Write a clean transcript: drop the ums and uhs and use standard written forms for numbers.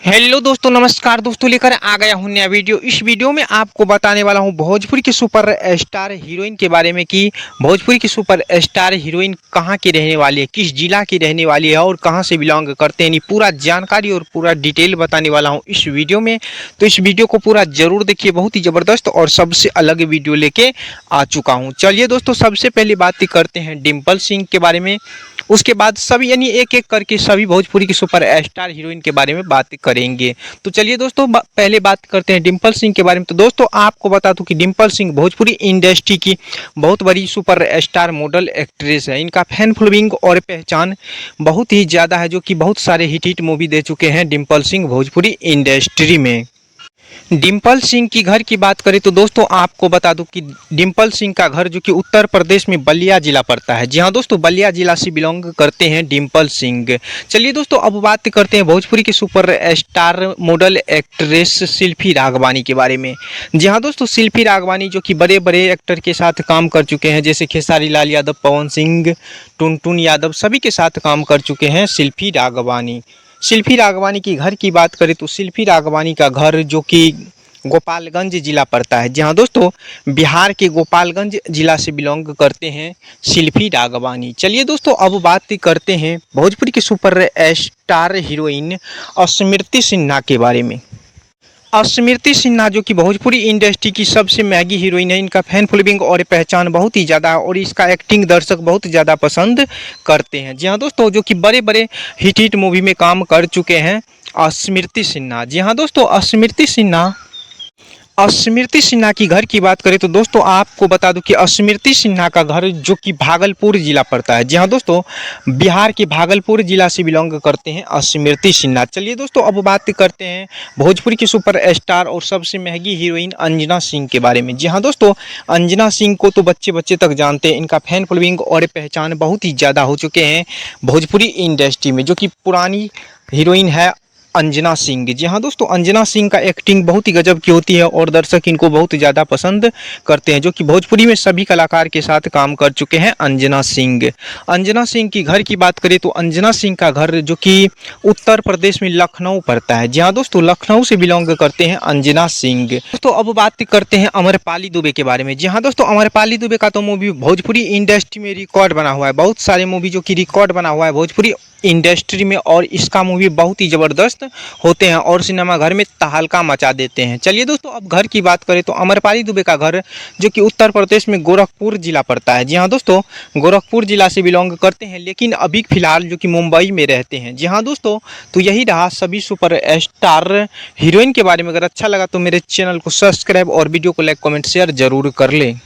Hello दोस्तों, नमस्कार दोस्तों। लेकर आ गया हूं नया वीडियो। इस वीडियो में आपको बताने वाला हूं भोजपुरी की सुपर स्टार हीरोइन के बारे में कि भोजपुरी की सुपर स्टार हीरोइन कहां की रहने वाली है, किस जिला की रहने वाली है और कहां से बिलोंग करते हैं। पूरा जानकारी और पूरा डिटेल बताने वाला हूं इस वीडियो में। तो इस वीडियो को पूरा जरूर देखिए, बहुत ही ज़बरदस्त और सबसे अलग वीडियो लेके आ चुका हूँ। चलिए दोस्तों, सबसे पहले बात करते हैं डिम्पल सिंह के बारे में। उसके बाद सभी यानी एक एक करके सभी भोजपुरी की सुपर स्टार हीरोइन के बारे में बात करेंगे। तो चलिए दोस्तों, पहले बात करते हैं डिम्पल सिंह के बारे में। तो दोस्तों, आपको बता दूं कि डिम्पल सिंह भोजपुरी इंडस्ट्री की बहुत बड़ी सुपर स्टार मॉडल एक्ट्रेस है। इनका फैन फॉलोइंग और पहचान बहुत ही ज़्यादा है, जो कि बहुत सारे हिट मूवी दे चुके हैं डिम्पल सिंह भोजपुरी इंडस्ट्री में। डिम्पल सिंह की घर की बात करें तो दोस्तों, आपको बता दूं कि डिम्पल सिंह का घर जो कि उत्तर प्रदेश में बलिया जिला पड़ता है। जी हाँ दोस्तों, बलिया जिला से बिलोंग करते हैं डिम्पल सिंह। चलिए दोस्तों, अब बात करते हैं भोजपुरी की सुपर स्टार मॉडल एक्ट्रेस शिल्पी राघवानी के बारे में। जी हाँ दोस्तों, शिल्पी राघवानी जो कि बड़े बड़े एक्टर के साथ काम कर चुके हैं, जैसे खेसारी लाल यादव, पवन सिंह, टुनटुन यादव, सभी के साथ काम कर चुके हैं शिल्पी राघवानी। शिल्पी राघवानी की घर की बात करें तो शिल्पी राघवानी का घर जो कि गोपालगंज जिला पड़ता है। जी हाँ दोस्तों, बिहार के गोपालगंज जिला से बिलोंग करते हैं शिल्पी राघवानी। चलिए दोस्तों, अब बात करते हैं भोजपुरी की सुपर स्टार हीरोइन स्मृति सिन्हा के बारे में। स्मृति सिन्हा जो कि भोजपुरी इंडस्ट्री की सबसे महंगी हीरोइन है। इनका फैन फॉलोइंग और पहचान बहुत ही ज़्यादा है और इसका एक्टिंग दर्शक बहुत ज़्यादा पसंद करते हैं। जी हाँ दोस्तों, जो कि बड़े बड़े हिट मूवी में काम कर चुके हैं स्मृति सिन्हा। जी हाँ दोस्तों, स्मृति सिन्हा की घर की बात करें तो दोस्तों, आपको बता दूं कि स्मृति सिन्हा का घर जो कि भागलपुर जिला पड़ता है। जी हाँ दोस्तों, बिहार के भागलपुर जिला से बिलोंग करते हैं स्मृति सिन्हा। चलिए दोस्तों, अब बात करते हैं भोजपुरी की सुपर स्टार और सबसे महंगी हीरोइन अंजना सिंह के बारे में। जी हाँ दोस्तों, अंजना सिंह को तो बच्चे बच्चे तक जानते हैं। इनका फैन फॉलोइंग और पहचान बहुत ही ज़्यादा हो चुके हैं भोजपुरी इंडस्ट्री में, जो कि पुरानी हीरोइन है अंजना सिंह। जी हाँ दोस्तों, अंजना सिंह का एक्टिंग बहुत ही गजब की होती है और दर्शक इनको बहुत ज़्यादा पसंद करते हैं, जो कि भोजपुरी में सभी कलाकार के साथ काम कर चुके हैं अंजना सिंह। अंजना सिंह की घर की बात करें तो अंजना सिंह का घर जो कि उत्तर प्रदेश में लखनऊ पड़ता है। जी हाँ दोस्तों, लखनऊ से बिलोंग करते हैं अंजना सिंह। दोस्तों, अब बात करते हैं अमरपाली दुबे के बारे में। जी हाँ दोस्तों, अमरपाली दुबे का तो मूवी भोजपुरी इंडस्ट्री में रिकॉर्ड बना हुआ है। बहुत सारे मूवी जो कि रिकॉर्ड बना हुआ है भोजपुरी इंडस्ट्री में, और इसका मूवी बहुत ही ज़बरदस्त होते हैं और सिनेमा घर में तहलका मचा देते हैं। चलिए दोस्तों, अब घर की बात करें तो अमरपाली दुबे का घर जो कि उत्तर प्रदेश में गोरखपुर जिला पड़ता है। जी हाँ दोस्तों, गोरखपुर जिला से बिलोंग करते हैं, लेकिन अभी फिलहाल जो कि मुंबई में रहते हैं। जी हाँ दोस्तों, तो यही रहा सभी सुपर स्टार हीरोइन के बारे में। अगर अच्छा लगा तो मेरे चैनल को सब्सक्राइब और वीडियो को लाइक कमेंट शेयर जरूर कर लें।